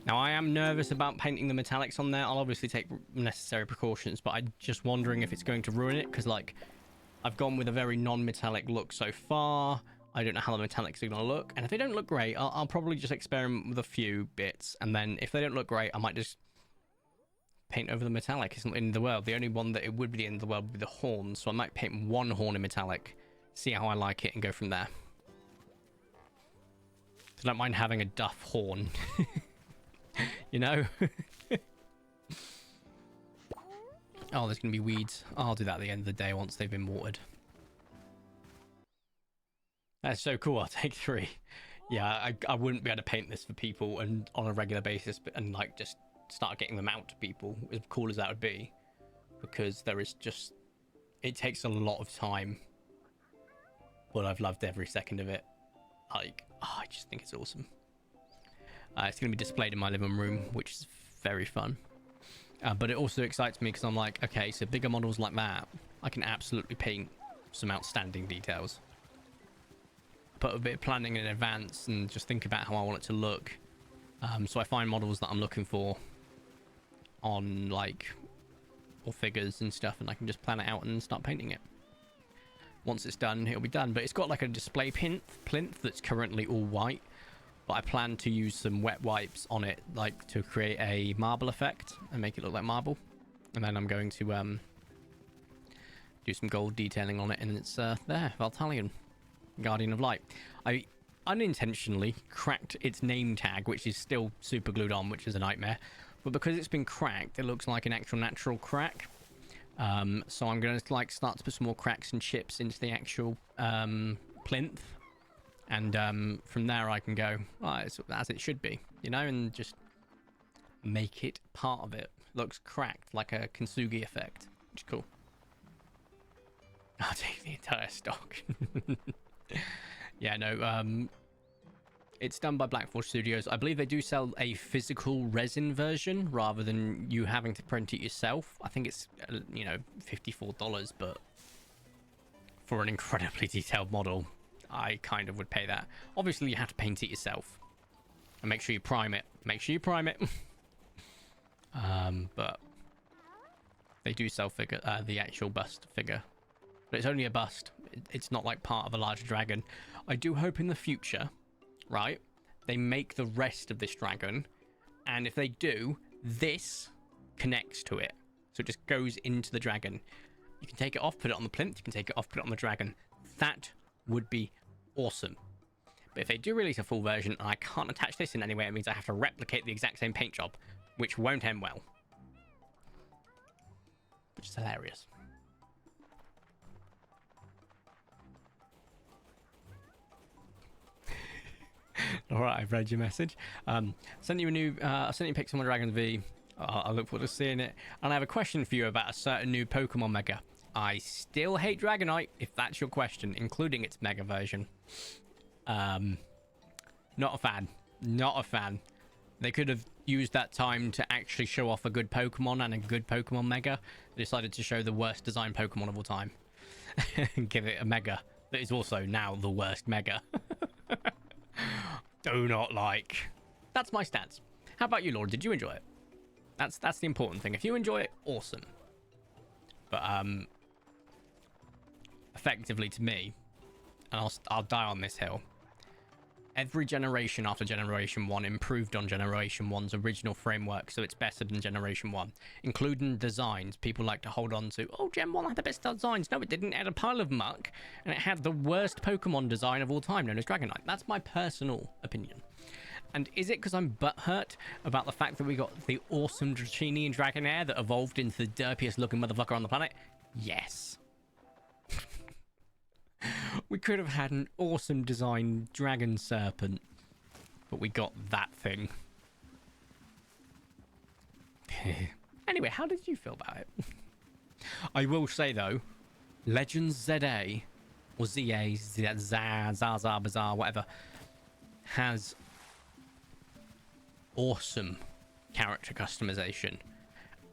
[SPEAKER 1] Now I am nervous about painting the metallics on there. I'll obviously take necessary precautions, but I'm just wondering if it's going to ruin it, because like I've gone with a very non-metallic look so far. I don't know how the metallics are going to look, and if they don't look great, I'll probably just experiment with a few bits, and then if they don't look great, I might just paint over the metallic. It's not the end of the world. The only one that it would be the end of the world would be the horn, so I might paint one horn in metallic, see how I like it, and go from there. I don't mind having a duff horn. You know? Oh, there's going to be weeds. I'll do that at the end of the day once they've been watered. That's so cool. I'll take 3. Yeah, I wouldn't be able to paint this for people and on a regular basis, and like just start getting them out to people, as cool as that would be, because there is just, it takes a lot of time, but I've loved every second of it. Like, oh, I just think it's awesome. It's going to be displayed in my living room, which is very fun. But it also excites me because I'm like, okay, so bigger models like that, I can absolutely paint some outstanding details. Put a bit of planning in advance and just think about how I want it to look. So I find models that I'm looking for on like, or figures and stuff, and I can just plan it out and start painting it. Once it's done, it'll be done. But it's got like a display plinth that's currently all white. But I plan to use some wet wipes on it, like to create a marble effect and make it look like marble. And then I'm going to do some gold detailing on it, and it's there, Valtalion, Guardian of Light. I unintentionally cracked its name tag, which is still super glued on, which is a nightmare. But because it's been cracked, it looks like an actual natural crack. So I'm going to like start to put some more cracks and chips into the actual plinth. And from there I can go, oh, it's as it should be, you know, and just make it part of it. Looks cracked, like a Kintsugi effect, which is cool. I'll take the entire stock. Yeah, no, it's done by Black Forge Studios. I believe they do sell a physical resin version rather than you having to print it yourself. I think it's, you know, $54, but for an incredibly detailed model, I kind of would pay that. Obviously, you have to paint it yourself. And make sure you prime it. Make sure you prime it. But they do sell the actual bust figure. But it's only a bust. It's not like part of a larger dragon. I do hope in the future, right, they make the rest of this dragon. And if they do, this connects to it. So it just goes into the dragon. You can take it off, put it on the plinth. You can take it off, put it on the dragon. That would be awesome. But if they do release a full version and I can't attach this in any way, it means I have to replicate the exact same paint job, which won't end well. Which is hilarious. Alright, I've read your message. Sent you a new I sent you pics on my Dragon V. I look forward to seeing it. And I have a question for you about a certain new Pokemon Mega. I still hate Dragonite, if that's your question, including its Mega version. Not a fan. Not a fan. They could have used that time to actually show off a good Pokemon and a good Pokemon Mega. They decided to show the worst designed Pokemon of all time. And give it a Mega that is also now the worst Mega. Do not like. That's my stance. How about you, Lord? Did you enjoy it? That's the important thing. If you enjoy it, awesome. But effectively to me, and I'll die on this hill. Every generation after Generation 1 improved on Generation 1's original framework, so it's better than Generation 1, including designs. People like to hold on to, oh, Gen 1 had the best designs. No, it didn't. It had a pile of muck, and it had the worst Pokemon design of all time, known as Dragonite. That's my personal opinion. And is it because I'm butthurt about the fact that we got the awesome Dratini and Dragonair that evolved into the derpiest looking motherfucker on the planet? Yes. We could have had an awesome design dragon serpent, but we got that thing. Anyway, how did you feel about it? I will say though, Legends ZA or ZA, Zaza, Bazaar, whatever, has awesome character customization,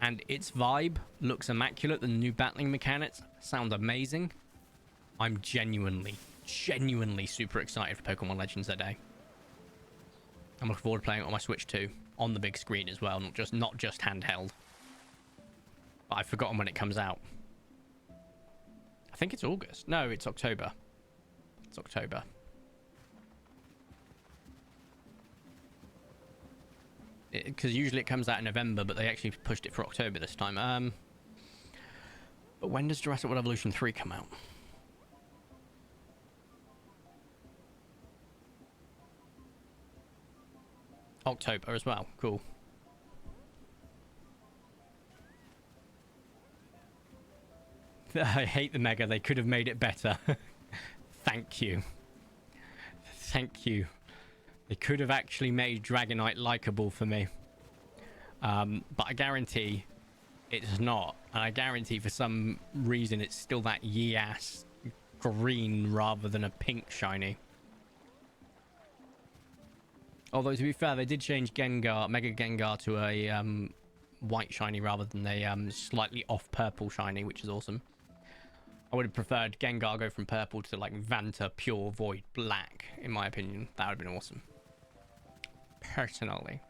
[SPEAKER 1] and its vibe looks immaculate. The new battling mechanics sound amazing. I'm genuinely super excited for Pokemon Legends ZA. I'm looking forward to playing it on my Switch too, on the big screen as well, not just handheld. But I've forgotten when it comes out. I think it's August. No, it's October. It's October. Because usually it comes out in November, but they actually pushed it for October this time. But when does Jurassic World Evolution 3 come out? October as well. Cool. I hate the Mega. They could have made it better. Thank you. Thank you. They could have actually made Dragonite likable for me. But I guarantee it's not. And I guarantee for some reason it's still that yee-ass green rather than a pink shiny. Although, to be fair, they did change Gengar, Mega Gengar to a white shiny rather than a slightly off purple shiny, which is awesome. I would have preferred Gengar go from purple to like Vanta Pure Void Black, in my opinion. That would have been awesome. Personally.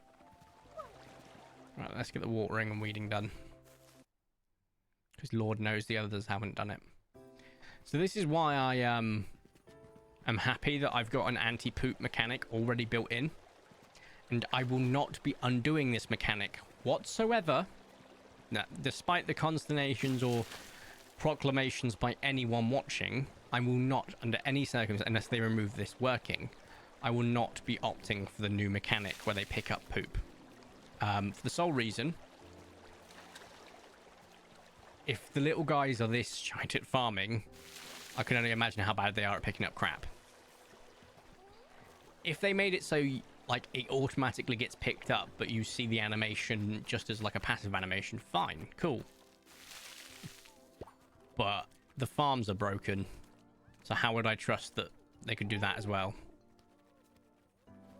[SPEAKER 1] Right, let's get the watering and weeding done. Because Lord knows the others haven't done it. So this is why I am happy that I've got an anti-poop mechanic already built in. And I will not be undoing this mechanic whatsoever. Now, despite the consternations or proclamations by anyone watching, I will not, under any circumstance, unless they remove this working, I will not be opting for the new mechanic where they pick up poop. For the sole reason, if the little guys are this shite at farming, I can only imagine how bad they are at picking up crap. If they made it so like it automatically gets picked up, but you see the animation just as like a passive animation, fine, cool. But the farms are broken, so how would I trust that they could do that as well?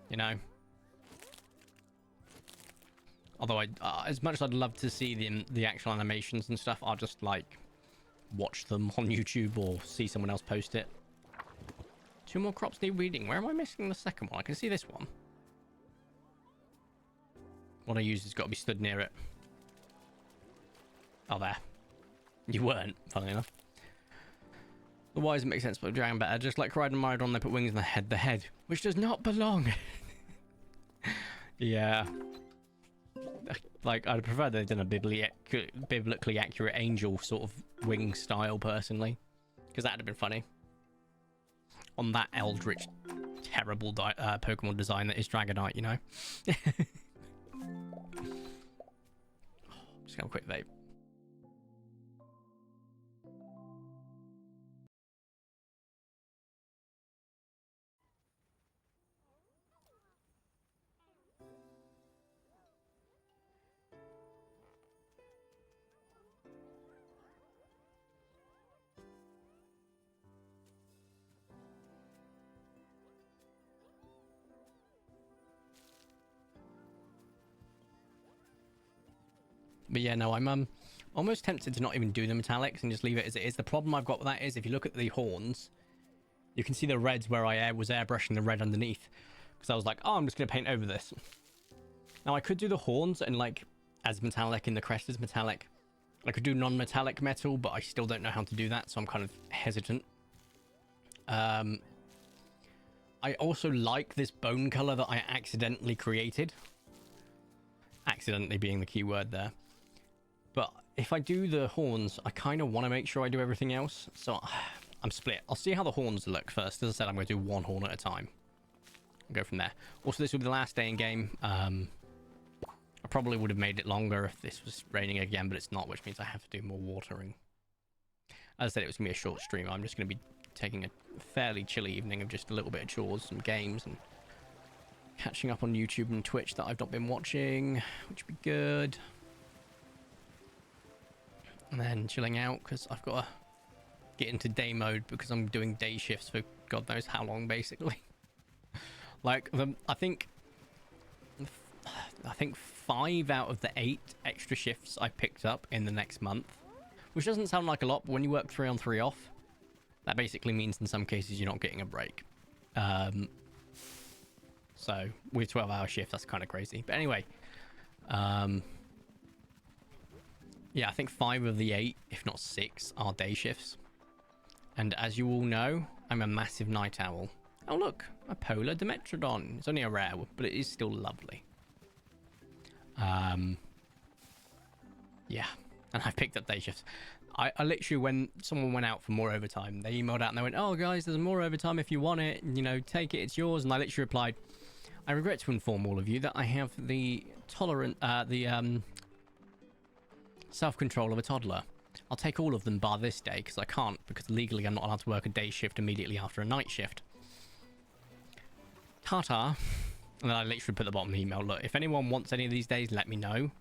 [SPEAKER 1] You know? Although as much as I'd love to see the actual animations and stuff, I'll just like watch them on YouTube or see someone else post it. 2 more crops need weeding. Where am I missing the second one? I can see this one. What I use has got to be stood near it. Oh, there. You weren't, funnily enough. Otherwise, it makes sense, but Dragon better. Just like Ride and Miraidon, they put wings in the head, which does not belong. Yeah. Like, I'd prefer they'd done a biblically accurate angel sort of wing style, personally. Because that'd have been funny. On that eldritch, terrible Pokemon design that is Dragonite, you know? Just gonna quick vape. But yeah, no, I'm almost tempted to not even do the metallics and just leave it as it is. The problem I've got with that is if you look at the horns, you can see the reds where I was airbrushing the red underneath. Because I was like, oh, I'm just going to paint over this. Now, I could do the horns and like as metallic and the crest is metallic. I could do non-metallic metal, but I still don't know how to do that, so I'm kind of hesitant. I also like this bone color that I accidentally created. Accidentally being the key word there. But if I do the horns, I kind of want to make sure I do everything else. So I'm split. I'll see how the horns look first. As I said, I'm going to do one horn at a time. I'll go from there. Also, this will be the last day in game. I probably would have made it longer if this was raining again, but it's not, which means I have to do more watering. As I said, it was going to be a short stream. I'm just going to be taking a fairly chilly evening of just a little bit of chores, some games, and catching up on YouTube and Twitch that I've not been watching, which would be good. And then chilling out because I've got to get into day mode because I'm doing day shifts for God knows how long, basically. Like, I think 5 out of the 8 extra shifts I picked up in the next month, which doesn't sound like a lot, but when you work 3 on 3 off, that basically means in some cases you're not getting a break. So with 12-hour shifts, that's kind of crazy. But anyway, yeah, I think 5 of the 8, if not 6, are day shifts. And as you all know, I'm a massive night owl. Oh look, a polar Dimetrodon. It's only a rare, but it is still lovely. Yeah, and I've picked up day shifts. I literally, when someone went out for more overtime, they emailed out and they went, "Oh guys, there's more overtime if you want it. You know, take it, it's yours." And I literally replied, "I regret to inform all of you that I have the self-control of a toddler. I'll take all of them bar this day because I can't, because legally I'm not allowed to work a day shift immediately after a night shift. Ta-ta." And then I literally put at the bottom of the email, "Look, if anyone wants any of these days, let me know."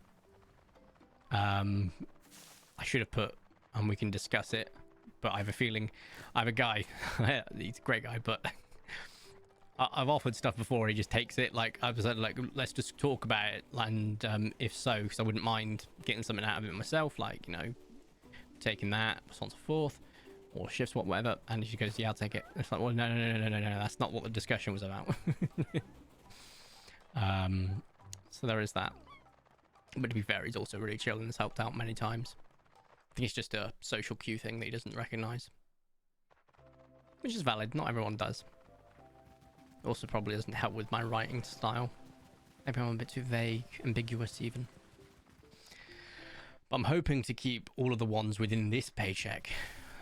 [SPEAKER 1] I should have put, and we can discuss it, but I have a feeling, I have a guy, he's a great guy, but I've offered stuff before, he just takes it. Like, I was like, let's just talk about it, and if so, because I wouldn't mind getting something out of it myself, like, you know, taking that, so on and so forth, or shifts, whatever, and he goes, "Yeah, I'll take it." It's like, well, no, that's not what the discussion was about. So there is that. But to be fair, he's also really chill and has helped out many times. I think it's just a social cue thing that he doesn't recognise. Which is valid, not everyone does. Also probably doesn't help with my writing style. Maybe I'm a bit too vague, ambiguous even. But I'm hoping to keep all of the ones within this paycheck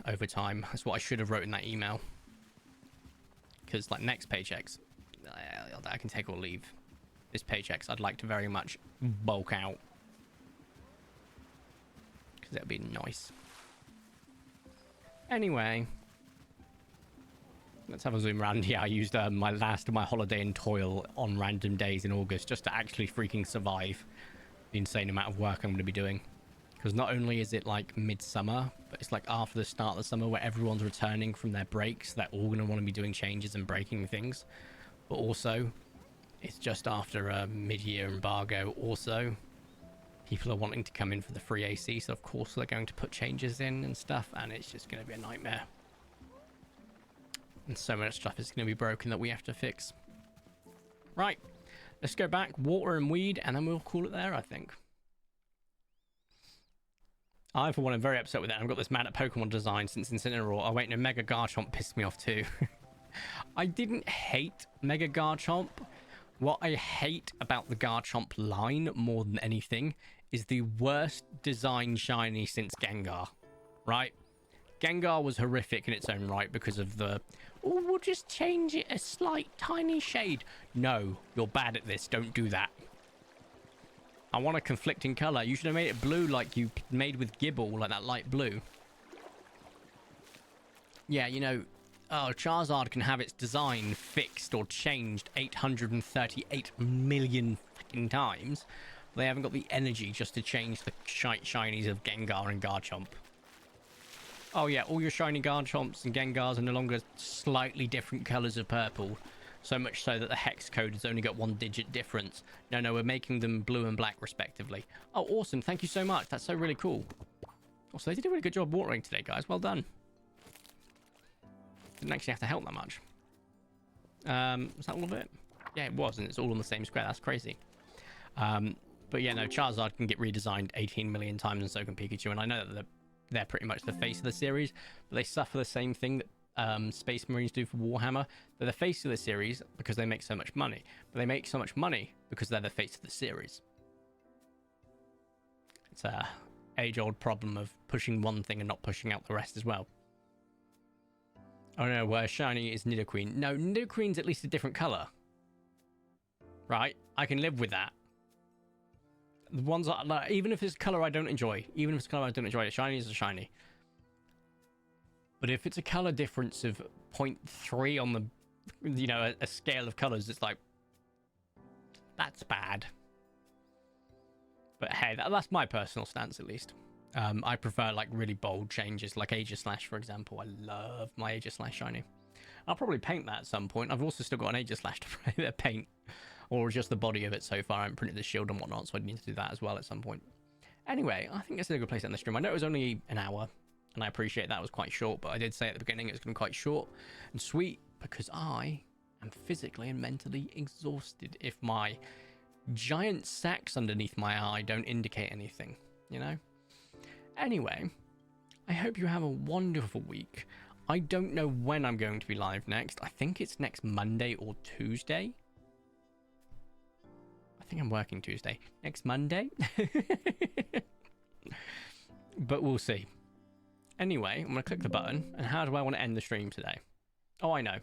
[SPEAKER 1] over time. That's what I should have wrote in that email. Because like next paychecks, I can take or leave. This paychecks I'd like to very much bulk out. Because that would be nice. Anyway. Let's have a zoom around. Yeah, I used my last of my holiday in toil on random days in August just to actually freaking survive the insane amount of work I'm going to be doing. Because not only is it like midsummer, but it's like after the start of the summer where everyone's returning from their breaks. They're all going to want to be doing changes and breaking things. But also, it's just after a mid-year embargo also. People are wanting to come in for the free AC, so of course they're going to put changes in and stuff, and it's just going to be a nightmare. And so much stuff is going to be broken that we have to fix. Right, let's go back, water and weed, and then we'll call it there, I think. I, for one, am very upset with that. I've got this mad at Pokemon design since Incineroar. Oh, wait, no, Mega Garchomp pissed me off too. I didn't hate Mega Garchomp. What I hate about the Garchomp line more than anything is the worst design shiny since Gengar, right? Gengar was horrific in its own right because of the, "Oh, we'll just change it a slight tiny shade." No, you're bad at this. Don't do that. I want a conflicting color. You should have made it blue like you made with Gible, like that light blue. Yeah, you know, oh, Charizard can have its design fixed or changed 838 million fucking times. They haven't got the energy just to change the shinies of Gengar and Garchomp. Oh yeah, all your shiny Garchomps and Gengars are no longer slightly different colours of purple. So much so that the hex code has only got 1 digit difference. No, we're making them blue and black respectively. Oh, awesome. Thank you so much. That's so really cool. Also, they did a really good job watering today, guys. Well done. Didn't actually have to help that much. Was that all of it? Yeah, it was, and it's all on the same square. That's crazy. But yeah, no, Charizard can get redesigned 18 million times, and so can Pikachu. And I know that they're pretty much the face of the series, but they suffer the same thing that Space Marines do for Warhammer. They're the face of the series because they make so much money. But they make so much money because they're the face of the series. It's a age-old problem of pushing one thing and not pushing out the rest as well. Oh no, where shiny is Nidoqueen. No, Nidoqueen's at least a different colour. Right? I can live with that. The ones that, like, even if it's a colour I don't enjoy, shiny is a shiny. But if it's a colour difference of 0.3 on the, you know, a scale of colours, it's like, that's bad. But hey, that's my personal stance at least. I prefer like really bold changes, like Aegislash, for example. I love my Aegislash shiny. I'll probably paint that at some point. I've also still got an Aegislash to paint, or just the body of it so far. I haven't printed the shield and whatnot, so I need to do that as well at some point. Anyway, I think it's a good place to end the stream. I know it was only an hour, and I appreciate that was quite short, but I did say at the beginning it was going to be quite short and sweet because I am physically and mentally exhausted if my giant sacks underneath my eye don't indicate anything, you know? Anyway, I hope you have a wonderful week. I don't know when I'm going to be live next. I think it's next Monday or Tuesday. I think I'm working Tuesday. Next Monday? But we'll see. Anyway, I'm going to click the button. And how do I want to end the stream today? Oh, I know.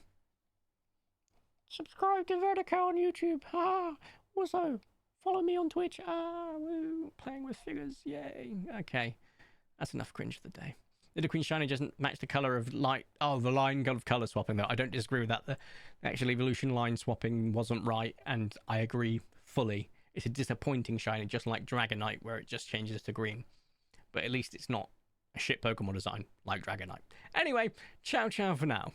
[SPEAKER 1] Subscribe to Vertico on YouTube. Also, follow me on Twitch. Woo, playing with figures. Yay. Okay. That's enough cringe for the day. Nidoqueen shiny doesn't match the color of light. Oh, the line of color swapping though. I don't disagree with that. The actual evolution line swapping wasn't right, and I agree fully. It's a disappointing shiny, just like Dragonite, where it just changes to green. But at least it's not a shit Pokemon design like Dragonite. Anyway, ciao ciao for now.